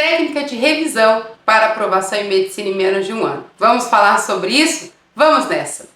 técnica de revisão para aprovação em medicina em menos de um ano. Vamos falar sobre isso? Vamos nessa!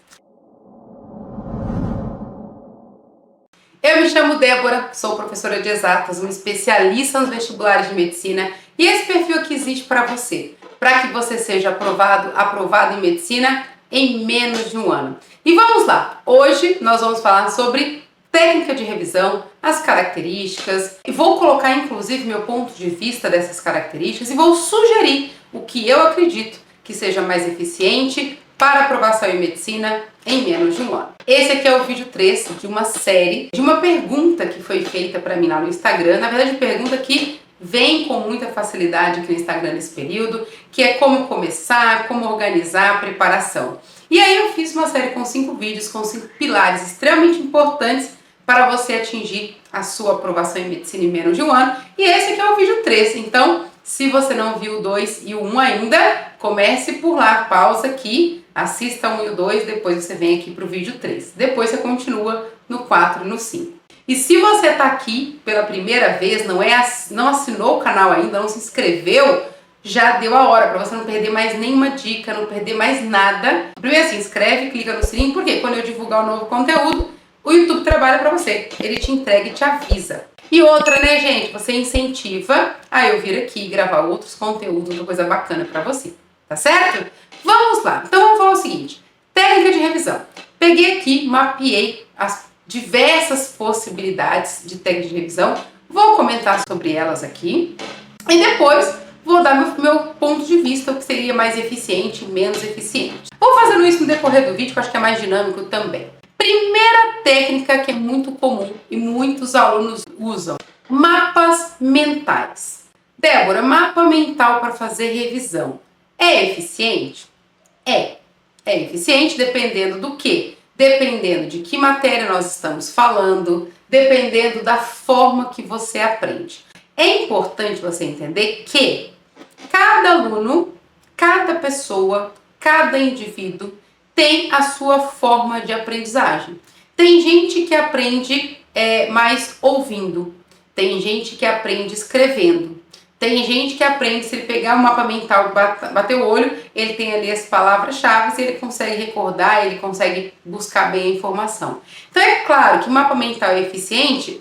Eu me chamo Débora, sou professora de exatas, uma especialista nos vestibulares de medicina, e esse perfil aqui existe para você, para que você seja aprovado em medicina em menos de um ano. E vamos lá! Hoje nós vamos falar sobre técnica de revisão, as características, e vou colocar inclusive meu ponto de vista dessas características e vou sugerir o que eu acredito que seja mais eficiente para aprovação em medicina em menos de um ano. Esse aqui é o vídeo 3 de uma série, de uma pergunta que foi feita para mim lá no Instagram, na verdade pergunta que vem com muita facilidade aqui no Instagram nesse período, que é como começar, como organizar a preparação. E aí eu fiz uma série com 5 vídeos, com 5 pilares extremamente importantes para você atingir a sua aprovação em medicina em menos de um ano. E esse aqui é o vídeo 3, então se você não viu o 2 e o 1 ainda, comece por lá, pausa aqui, assista o 1 e o 2, depois você vem aqui para o vídeo 3. Depois você continua no 4 e no 5. E se você está aqui pela primeira vez, não assinou o canal ainda, não se inscreveu, já deu a hora para você não perder mais nenhuma dica, não perder mais nada. Primeiro se inscreve, clica no sininho, porque quando eu divulgar o novo conteúdo, o YouTube trabalha para você, ele te entrega e te avisa. E outra, né, gente, você incentiva a eu vir aqui gravar outros conteúdos, outra coisa bacana para você, tá certo? Vamos lá, então vamos falar o seguinte, técnica de revisão. Peguei aqui, mapeei as diversas possibilidades de técnica de revisão, vou comentar sobre elas aqui e depois vou dar meu ponto de vista, o que seria mais eficiente e menos eficiente. Vou fazendo isso no decorrer do vídeo, que eu acho que é mais dinâmico também. Primeira técnica que é muito comum e muitos alunos usam, mapas mentais. Débora, mapa mental para fazer revisão é eficiente? É eficiente dependendo do quê? Dependendo de que matéria nós estamos falando, dependendo da forma que você aprende. É importante você entender que cada aluno, cada pessoa, cada indivíduo tem a sua forma de aprendizagem. Tem gente que aprende mais ouvindo, tem gente que aprende escrevendo, tem gente que aprende, se ele pegar o mapa mental, bater o olho, ele tem ali as palavras-chave e ele consegue recordar, ele consegue buscar bem a informação. Então é claro que o mapa mental é eficiente?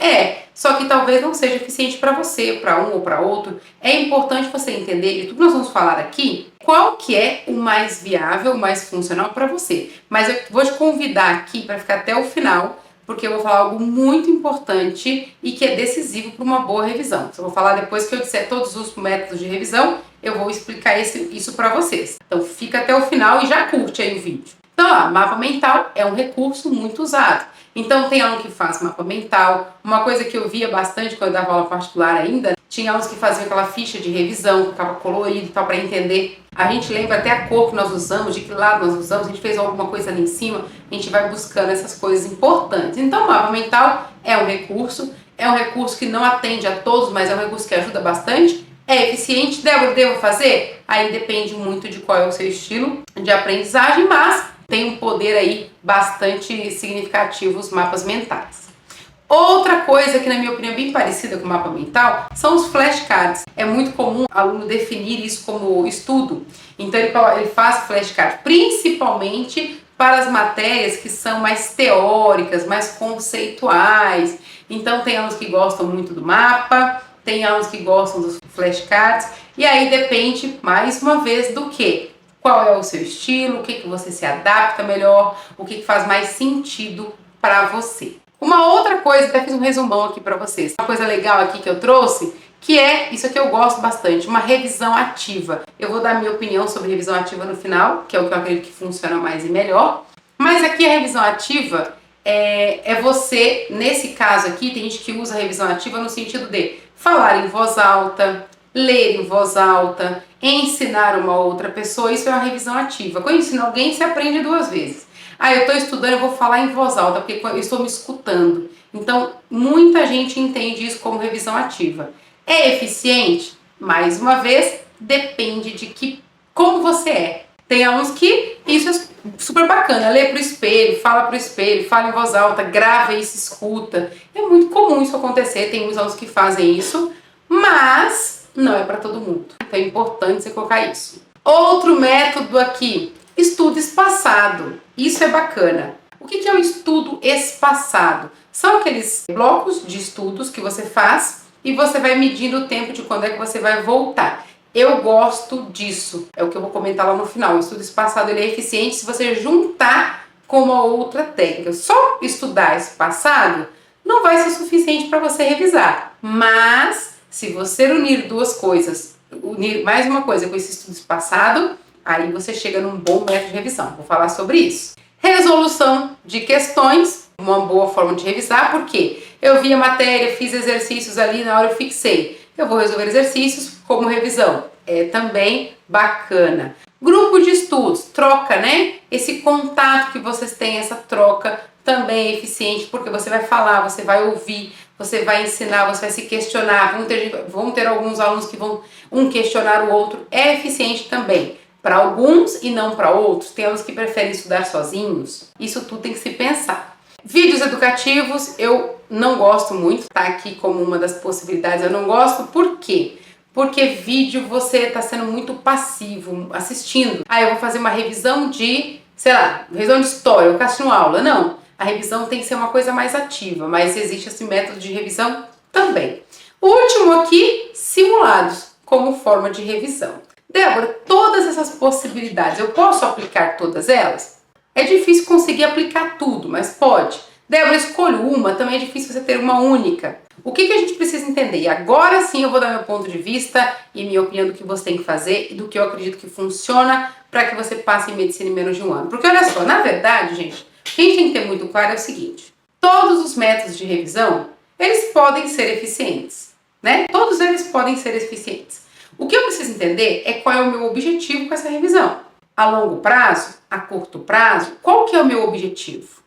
Só que talvez não seja eficiente para você, para um ou para outro. É importante você entender, e tudo que nós vamos falar aqui, qual que é o mais viável, o mais funcional para você. Mas eu vou te convidar aqui para ficar até o final, porque eu vou falar algo muito importante e que é decisivo para uma boa revisão. Eu vou falar depois que eu disser todos os métodos de revisão, eu vou explicar isso para vocês. Então fica até o final e já curte aí o vídeo. Então, mapa mental é um recurso muito usado. Então tem aluno que faz mapa mental. Uma coisa que eu via bastante quando eu dava aula particular ainda, tinha alunos que faziam aquela ficha de revisão, que ficava colorido e tal, para entender. A gente lembra até a cor que nós usamos, de que lado nós usamos, a gente fez alguma coisa ali em cima, a gente vai buscando essas coisas importantes. Então o mapa mental é um recurso que não atende a todos, mas é um recurso que ajuda bastante. É eficiente, devo fazer? Aí depende muito de qual é o seu estilo de aprendizagem, mas tem um poder aí bastante significativo os mapas mentais. Outra coisa que na minha opinião é bem parecida com o mapa mental são os flashcards. É muito comum o aluno definir isso como estudo, então ele faz flashcards, principalmente para as matérias que são mais teóricas, mais conceituais. Então tem alunos que gostam muito do mapa, tem alunos que gostam dos flashcards, e aí depende mais uma vez do que? Qual é o seu estilo, o que você se adapta melhor, o que faz mais sentido para você. Uma outra coisa, até fiz um resumão aqui para vocês, uma coisa legal aqui que eu trouxe, que é, isso aqui eu gosto bastante, uma revisão ativa. Eu vou dar minha opinião sobre revisão ativa no final, que é o que eu acredito que funciona mais e melhor. Mas aqui a revisão ativa é você, nesse caso aqui, tem gente que usa a revisão ativa no sentido de falar em voz alta, ler em voz alta, ensinar uma outra pessoa, isso é uma revisão ativa. Quando eu ensino alguém, você aprende 2 vezes. Eu estou estudando, eu vou falar em voz alta, porque eu estou me escutando. Então, muita gente entende isso como revisão ativa. É eficiente? Mais uma vez, depende de como você é. Tem alunos que isso é super bacana, lê pro espelho, fala em voz alta, grava e se escuta. É muito comum isso acontecer, tem uns alunos que fazem isso, mas não é para todo mundo. Então é importante você colocar isso. Outro método aqui, estudo espaçado. Isso é bacana. O que é o estudo espaçado? São aqueles blocos de estudos que você faz e você vai medindo o tempo de quando é que você vai voltar. Eu gosto disso. É o que eu vou comentar lá no final. O estudo espaçado ele é eficiente se você juntar com uma outra técnica. Só estudar espaçado não vai ser suficiente para você revisar. Mas se você unir duas coisas, unir mais uma coisa com esse estudo espaçado, aí você chega num bom método de revisão. Vou falar sobre isso. Resolução de questões, uma boa forma de revisar, porque eu vi a matéria, fiz exercícios ali, na hora eu fixei. Eu vou resolver exercícios como revisão. É também bacana. Grupo de estudos, troca, né? Esse contato que vocês têm, essa troca também é eficiente, porque você vai falar, você vai ouvir, você vai ensinar, você vai se questionar. Vão ter alguns alunos que vão um questionar o outro. É eficiente também. Para alguns e não para outros. Tem alunos que preferem estudar sozinhos. Isso tudo tem que se pensar. Vídeos educativos eu não gosto muito, tá aqui como uma das possibilidades. Eu não gosto, por quê? Porque vídeo você está sendo muito passivo assistindo. Eu vou fazer uma revisão de, sei lá, revisão de história, eu fico assistindo aula. Não, a revisão tem que ser uma coisa mais ativa, mas existe esse método de revisão também. O último aqui, simulados, como forma de revisão. Débora, todas essas possibilidades, eu posso aplicar todas elas? É difícil conseguir aplicar tudo, mas pode. Débora, escolho uma, também é difícil você ter uma única. O que a gente precisa entender? E agora sim eu vou dar meu ponto de vista e minha opinião do que você tem que fazer e do que eu acredito que funciona para que você passe em medicina em menos de um ano. Porque olha só, na verdade, gente, o que a gente tem que ter muito claro é o seguinte: todos os métodos de revisão, eles podem ser eficientes, né? Todos eles podem ser eficientes. O que eu preciso entender é qual é o meu objetivo com essa revisão. A longo prazo, a curto prazo, qual que é o meu objetivo?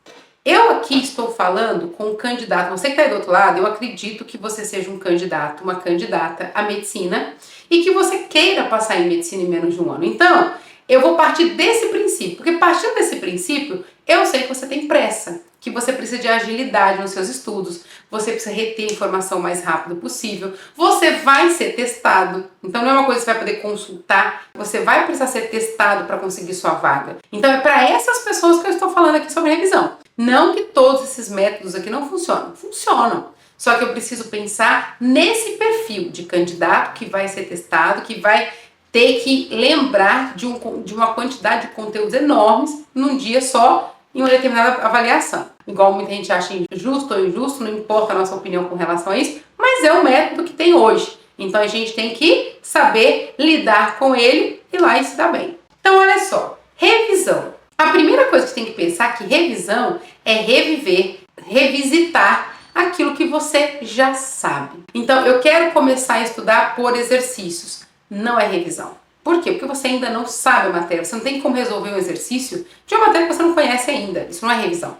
Eu aqui estou falando com um candidato, você que está aí do outro lado, eu acredito que você seja um candidato, uma candidata à medicina e que você queira passar em medicina em menos de um ano. Então, eu vou partir desse princípio, porque partindo desse princípio, eu sei que você tem pressa, que você precisa de agilidade nos seus estudos, você precisa reter a informação o mais rápido possível, você vai ser testado, então não é uma coisa que você vai poder consultar, você vai precisar ser testado para conseguir sua vaga. Então é para essas pessoas que eu estou falando aqui sobre revisão. Não que todos esses métodos aqui não funcionam, funcionam. Só que eu preciso pensar nesse perfil de candidato que vai ser testado, que vai ter que lembrar de uma quantidade de conteúdos enormes num dia só, em uma determinada avaliação. Igual muita gente acha justo ou injusto, não importa a nossa opinião com relação a isso, mas é o método que tem hoje. Então a gente tem que saber lidar com ele e lá e se dar bem. Então olha só, revisão. A primeira coisa que você tem que pensar é que revisão é reviver, revisitar aquilo que você já sabe. Então eu quero começar a estudar por exercícios. Não é revisão. Por quê? Porque você ainda não sabe a matéria. Você não tem como resolver um exercício de uma matéria que você não conhece ainda. Isso não é revisão.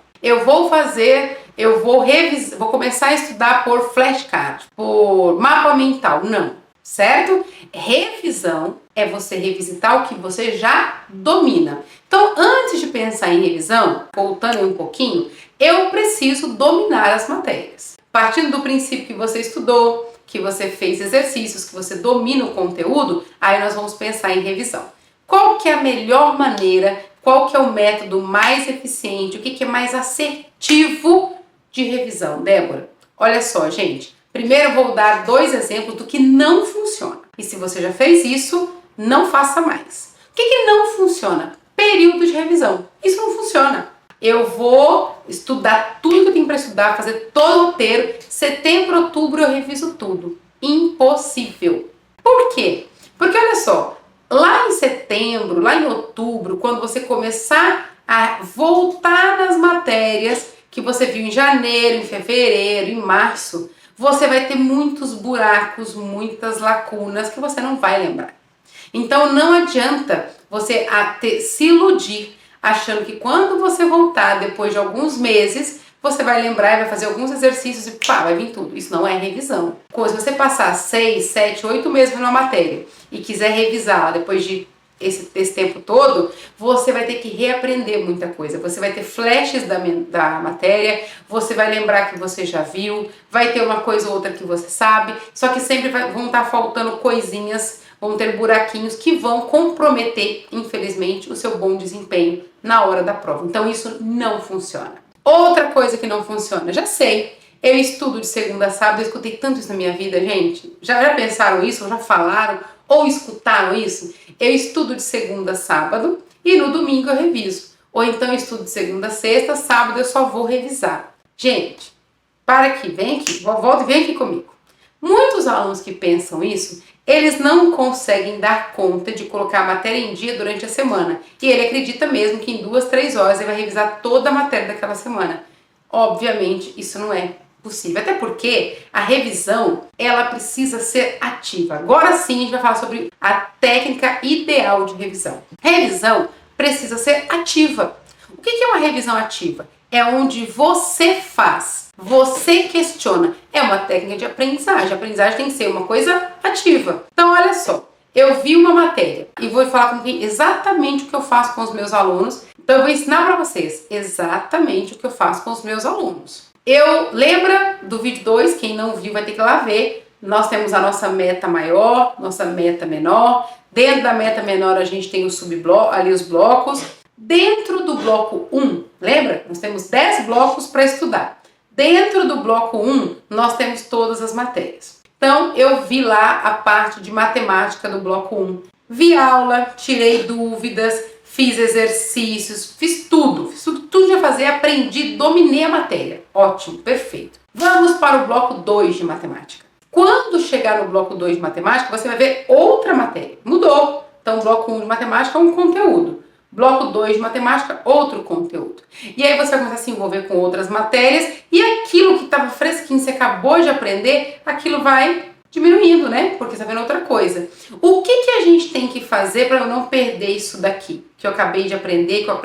Vou começar a estudar por flashcard, por mapa mental. Não, certo? Revisão é você revisitar o que você já domina. Então, antes de pensar em revisão, voltando um pouquinho, eu preciso dominar as matérias. Partindo do princípio que você estudou, que você fez exercícios, que você domina o conteúdo, aí nós vamos pensar em revisão. Qual que é a melhor maneira, qual que é o método mais eficiente, o que é mais assertivo de revisão, Débora? Olha só, gente, primeiro eu vou dar 2 exemplos do que não funciona. E se você já fez isso, não faça mais. O que não funciona? Período de revisão. Isso não funciona. Eu vou estudar tudo que eu tenho para estudar, fazer todo o roteiro. Setembro, outubro eu reviso tudo. Impossível. Por quê? Porque olha só, lá em setembro, lá em outubro, quando você começar a voltar nas matérias que você viu em janeiro, em fevereiro, em março, você vai ter muitos buracos, muitas lacunas que você não vai lembrar. Então não adianta você se iludir achando que quando você voltar depois de alguns meses, você vai lembrar e vai fazer alguns exercícios e pá, vai vir tudo. Isso não é revisão. Se você passar 6, 7, 8 meses numa matéria e quiser revisar depois de esse tempo todo, você vai ter que reaprender muita coisa. Você vai ter flashes da matéria, você vai lembrar que você já viu, vai ter uma coisa ou outra que você sabe, só que sempre vão estar faltando coisinhas, vão ter buraquinhos que vão comprometer, infelizmente, o seu bom desempenho na hora da prova. Então isso não funciona. Outra coisa que não funciona, já sei, eu estudo de segunda a sábado, eu escutei tanto isso na minha vida, gente. Já pensaram isso, ou já falaram, ou escutaram isso? Eu estudo de segunda a sábado e no domingo eu reviso. Ou então eu estudo de segunda a sexta, sábado eu só vou revisar. Gente, para aqui, vem aqui, volta e vem aqui comigo. Muitos alunos que pensam isso, eles não conseguem dar conta de colocar a matéria em dia durante a semana. E ele acredita mesmo que em 2, 3 horas ele vai revisar toda a matéria daquela semana. Obviamente, isso não é possível. Até porque a revisão, ela precisa ser ativa. Agora sim, a gente vai falar sobre a técnica ideal de revisão. Revisão precisa ser ativa. O que é uma revisão ativa? É onde você faz, você questiona. É uma técnica de aprendizagem. A aprendizagem tem que ser uma coisa ativa. Então, olha só. Eu vi uma matéria e vou falar com exatamente o que eu faço com os meus alunos. Então, eu vou ensinar para vocês exatamente o que eu faço com os meus alunos. Lembra do vídeo 2, quem não viu vai ter que ir lá ver. Nós temos a nossa meta maior, nossa meta menor. Dentro da meta menor a gente tem os blocos. Dentro do bloco 1, lembra? Nós temos 10 blocos para estudar. Dentro do bloco 1, nós temos todas as matérias. Então, eu vi lá a parte de matemática do bloco 1. Vi aula, tirei dúvidas, fiz exercícios, fiz tudo já fazer, aprendi, dominei a matéria. Ótimo, perfeito. Vamos para o bloco 2 de matemática. Quando chegar no bloco 2 de matemática, você vai ver outra matéria. Mudou. Então, o bloco 1 de matemática é um conteúdo. Bloco 2 de matemática, outro conteúdo. E aí você vai começar a se envolver com outras matérias e aquilo que estava fresquinho, você acabou de aprender, aquilo vai diminuindo, né? Porque você está vendo outra coisa. O que a gente tem que fazer para eu não perder isso daqui? Que eu acabei de aprender, que eu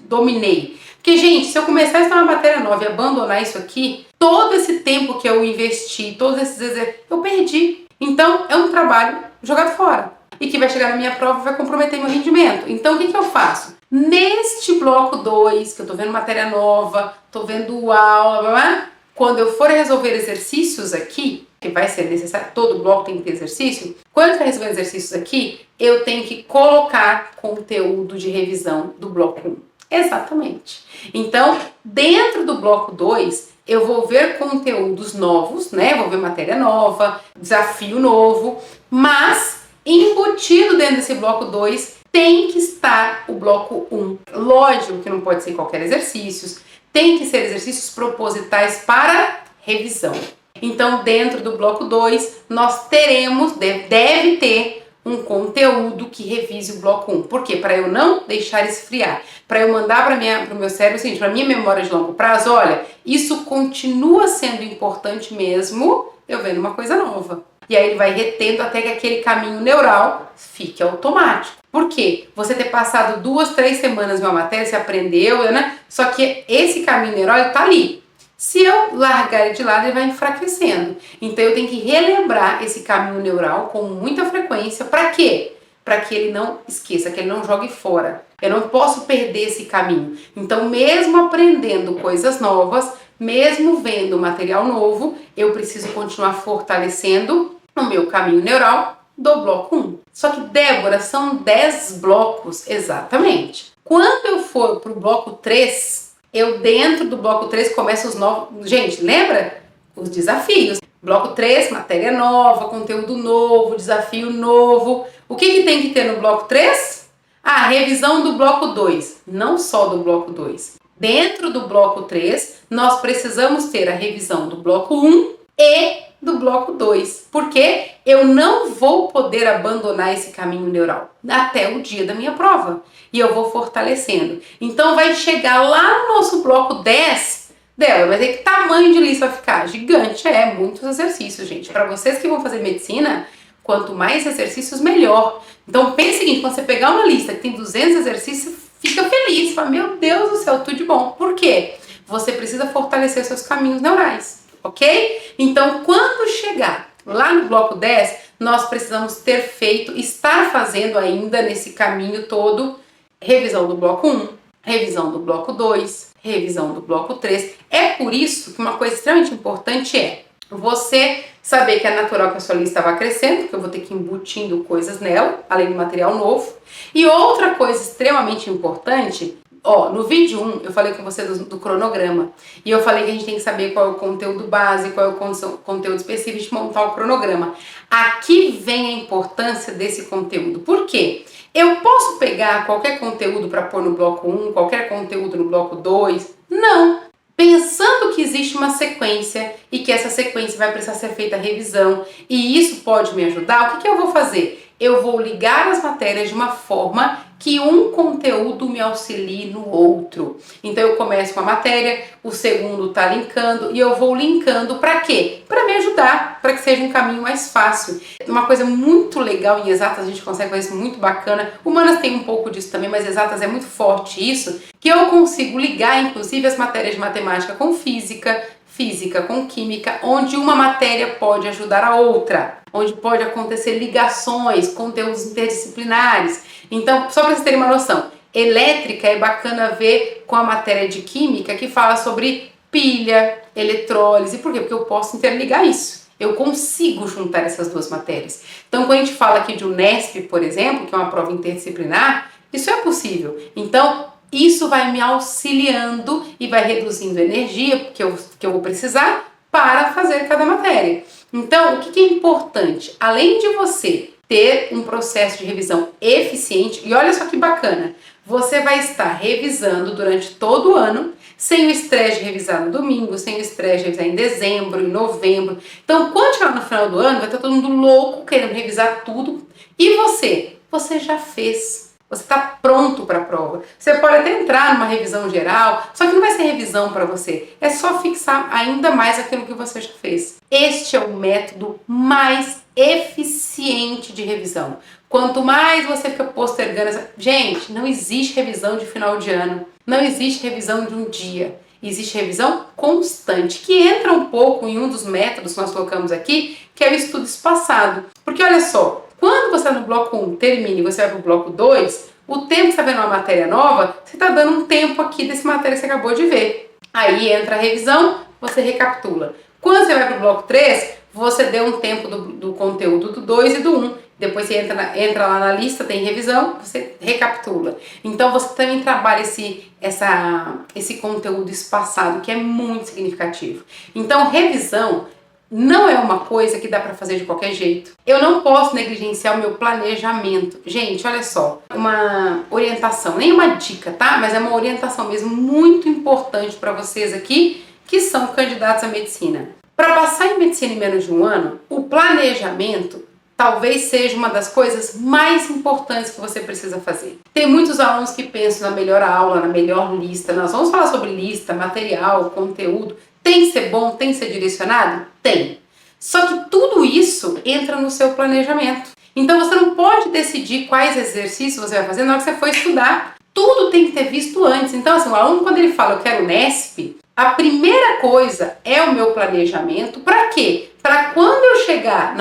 dominei. Porque, gente, se eu começar a estudar uma matéria nova e abandonar isso aqui, todo esse tempo que eu investi, todos esses exercícios, eu perdi. Então, é um trabalho jogado fora. E que vai chegar na minha prova e vai comprometer meu rendimento. Então, o que eu faço? Neste bloco 2, que eu tô vendo matéria nova, tô vendo aula, blá, blá, quando eu for resolver exercícios aqui, que vai ser necessário, todo bloco tem que ter exercício, quando eu for resolver exercícios aqui, eu tenho que colocar conteúdo de revisão do bloco 1. Exatamente. Então, dentro do bloco 2, eu vou ver conteúdos novos, né? Vou ver matéria nova, desafio novo, mas embutido dentro desse bloco 2 tem que estar o bloco 1. Lógico que não pode ser qualquer exercício, tem que ser exercícios propositais para revisão. Então, dentro do bloco 2, nós teremos, deve ter um conteúdo que revise o bloco 1. Por quê? Para eu não deixar esfriar. Para eu mandar para o meu cérebro o seguinte, para a minha memória de longo prazo, olha, isso continua sendo importante mesmo eu vendo uma coisa nova. E aí ele vai retendo até que aquele caminho neural fique automático. Por quê? Você ter passado 2, 3 semanas em uma matéria, você aprendeu, né? Só que esse caminho neural está ali. Se eu largar ele de lado, ele vai enfraquecendo. Então eu tenho que relembrar esse caminho neural com muita frequência. Para quê? Para que ele não esqueça, que ele não jogue fora. Eu não posso perder esse caminho. Então, mesmo aprendendo coisas novas, mesmo vendo material novo, eu preciso continuar fortalecendo o meu caminho neural do bloco 1. Só que, Débora, são 10 blocos, exatamente. Quando eu for para o bloco 3, eu dentro do bloco 3 começo os novos... Gente, lembra? Os desafios. Bloco 3, matéria nova, conteúdo novo, desafio novo. O que tem que ter no bloco 3? A revisão do bloco 2, não só do bloco 2. Dentro do bloco 3, nós precisamos ter a revisão do bloco 1 e do bloco 2, porque eu não vou poder abandonar esse caminho neural até o dia da minha prova. E eu vou fortalecendo. Então vai chegar lá no nosso bloco 10, Débora, mas aí que tamanho de lista vai ficar? Gigante, muitos exercícios, gente. Para vocês que vão fazer medicina, quanto mais exercícios, melhor. Então pense o seguinte, quando você pegar uma lista que tem 200 exercícios, fica feliz, fala, meu Deus do céu, tudo de bom. Por quê? Você precisa fortalecer seus caminhos neurais, ok? Então, quando chegar lá no bloco 10, nós precisamos ter feito, estar fazendo ainda nesse caminho todo, revisão do bloco 1, revisão do bloco 2, revisão do bloco 3. É por isso que uma coisa extremamente importante é você saber que é natural que a sua lista vá crescendo, porque eu vou ter que ir embutindo coisas nela, além do material novo. E outra coisa extremamente importante, no vídeo 1 eu falei com você do cronograma, e eu falei que a gente tem que saber qual é o conteúdo base, qual é o conteúdo específico de montar o cronograma. Aqui vem a importância desse conteúdo. Por quê? Eu posso pegar qualquer conteúdo para pôr no bloco 1, qualquer conteúdo no bloco 2? Não! Pensando que existe uma sequência e que essa sequência vai precisar ser feita a revisão e isso pode me ajudar, o que eu vou fazer? Eu vou ligar as matérias de uma forma que um conteúdo me auxilie no outro. Então eu começo com a matéria, o segundo tá linkando e eu vou linkando para quê? Para me ajudar, para que seja um caminho mais fácil. Uma coisa muito legal em exatas, a gente consegue fazer isso muito bacana. Humanas tem um pouco disso também, mas exatas é muito forte isso, que eu consigo ligar inclusive as matérias de matemática com física, física com química, onde uma matéria pode ajudar a outra, onde pode acontecer ligações, conteúdos interdisciplinares. Então, só para vocês terem uma noção, elétrica é bacana ver com a matéria de química que fala sobre pilha, eletrólise. Por quê? Porque eu posso interligar isso. Eu consigo juntar essas duas matérias. Então, quando a gente fala aqui de Unesp, por exemplo, que é uma prova interdisciplinar, isso é possível. Então, isso vai me auxiliando e vai reduzindo a energia que eu vou precisar para fazer cada matéria. Então, o que é importante? Além de você ter um processo de revisão eficiente, e olha só que bacana, você vai estar revisando durante todo o ano, sem o estresse de revisar no domingo, sem o estresse de revisar em dezembro, em novembro. Então, quando chegar no final do ano, vai estar todo mundo louco querendo revisar tudo. E você? Você já fez. Você está pronto para a prova. Você pode até entrar numa revisão geral, só que não vai ser revisão para você. É só fixar ainda mais aquilo que você já fez. Este é o método mais eficiente de revisão. Quanto mais você fica postergando... Gente, não existe revisão de final de ano. Não existe revisão de um dia. Existe revisão constante, que entra um pouco em um dos métodos que nós colocamos aqui, que é o estudo espaçado. Porque olha só, quando você está no bloco 1, termina e você vai para o bloco 2, o tempo que você está vendo uma matéria nova, você está dando um tempo aqui dessa matéria que você acabou de ver. Aí entra a revisão, você recapitula. Quando você vai para o bloco 3, você deu um tempo do conteúdo do 2 e do 1. Depois você entra lá na lista, tem revisão, você recapitula. Então você também trabalha esse conteúdo espaçado, que é muito significativo. Então revisão não é uma coisa que dá para fazer de qualquer jeito. Eu não posso negligenciar o meu planejamento. Gente, olha só, uma orientação, nem uma dica, tá? Mas é uma orientação mesmo muito importante para vocês aqui, que são candidatos à medicina. Para passar em medicina em menos de um ano, o planejamento talvez seja uma das coisas mais importantes que você precisa fazer. Tem muitos alunos que pensam na melhor aula, na melhor lista. Nós vamos falar sobre lista, material, conteúdo. Tem que ser bom, tem que ser direcionado? Tem. Só que tudo isso entra no seu planejamento. Então você não pode decidir quais exercícios você vai fazer na hora que você for estudar. Tudo tem que ter visto antes. Então assim, o aluno quando ele fala eu quero Unesp, a primeira coisa é o meu planejamento. Para quê? Para quando eu chegar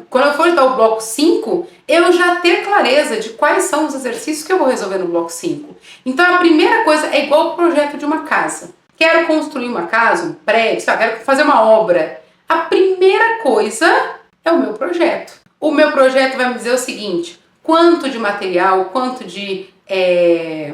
quando eu for dar o bloco 5, eu já ter clareza de quais são os exercícios que eu vou resolver no bloco 5. Então a primeira coisa é igual o projeto de uma casa. Quero construir uma casa, um prédio, quero fazer uma obra. A primeira coisa é o meu projeto. O meu projeto vai me dizer o seguinte, quanto de material, quanto de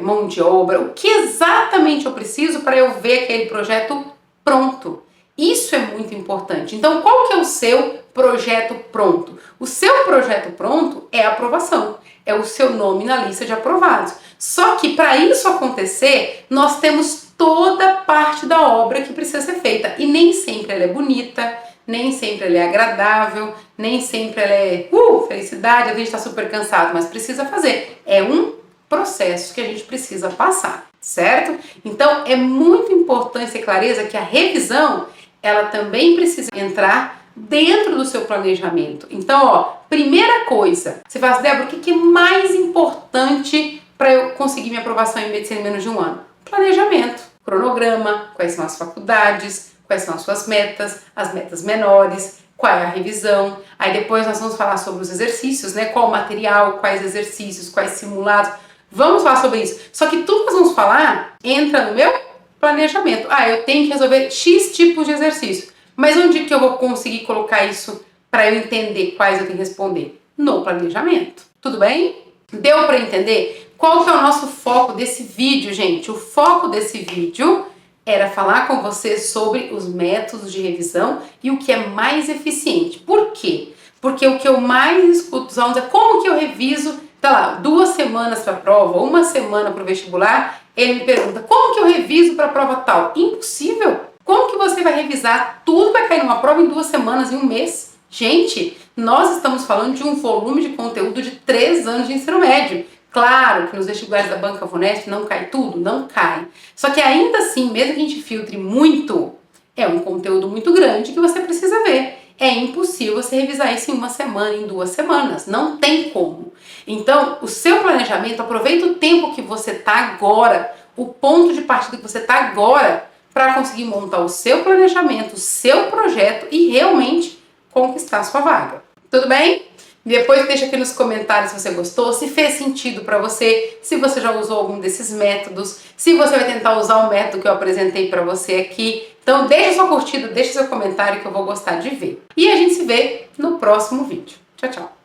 mão de obra, o que exatamente eu preciso para eu ver aquele projeto pronto. Isso é muito importante. Então, qual que é o seu projeto pronto? O seu projeto pronto é a aprovação. É o seu nome na lista de aprovados. Só que para isso acontecer, nós temos toda parte da obra que precisa ser feita. E nem sempre ela é bonita, nem sempre ela é agradável, nem sempre ela é felicidade, a gente está super cansado, mas precisa fazer. É um processo que a gente precisa passar, certo? Então é muito importante ter clareza que a revisão, ela também precisa entrar dentro do seu planejamento. Então, primeira coisa, você fala assim, Débora, o que é mais importante para eu conseguir minha aprovação em medicina em menos de um ano? Planejamento, cronograma, quais são as faculdades, quais são as suas metas, as metas menores, qual é a revisão. Aí depois nós vamos falar sobre os exercícios, né? Qual o material, quais exercícios, quais simulados. Vamos falar sobre isso. Só que tudo que nós vamos falar entra no meu planejamento. Eu tenho que resolver X tipos de exercício. Mas onde que eu vou conseguir colocar isso para eu entender quais eu tenho que responder? No planejamento. Tudo bem? Deu para entender? Qual que é o nosso foco desse vídeo, gente? O foco desse vídeo era falar com você sobre os métodos de revisão e o que é mais eficiente. Por quê? Porque o que eu mais escuto dos alunos é como que eu reviso, tá lá, 2 semanas para a prova, 1 semana para o vestibular. Ele me pergunta, como que eu reviso para a prova tal? Impossível! Como que você vai revisar tudo que vai cair numa prova em 2 semanas, em 1 mês? Gente, nós estamos falando de um volume de conteúdo de 3 anos de ensino médio. Claro que nos vestibulares da Banca Vunesp não cai tudo, não cai. Só que ainda assim, mesmo que a gente filtre muito, é um conteúdo muito grande que você precisa ver. É impossível você revisar isso em 1 semana, em 2 semanas. Não tem como. Então, o seu planejamento, aproveita o tempo que você está agora, o ponto de partida que você está agora, para conseguir montar o seu planejamento, o seu projeto e realmente conquistar a sua vaga. Tudo bem? Depois deixa aqui nos comentários se você gostou, se fez sentido para você, se você já usou algum desses métodos, se você vai tentar usar o método que eu apresentei para você aqui. Então deixa sua curtida, deixa seu comentário que eu vou gostar de ver. E a gente se vê no próximo vídeo. Tchau, tchau!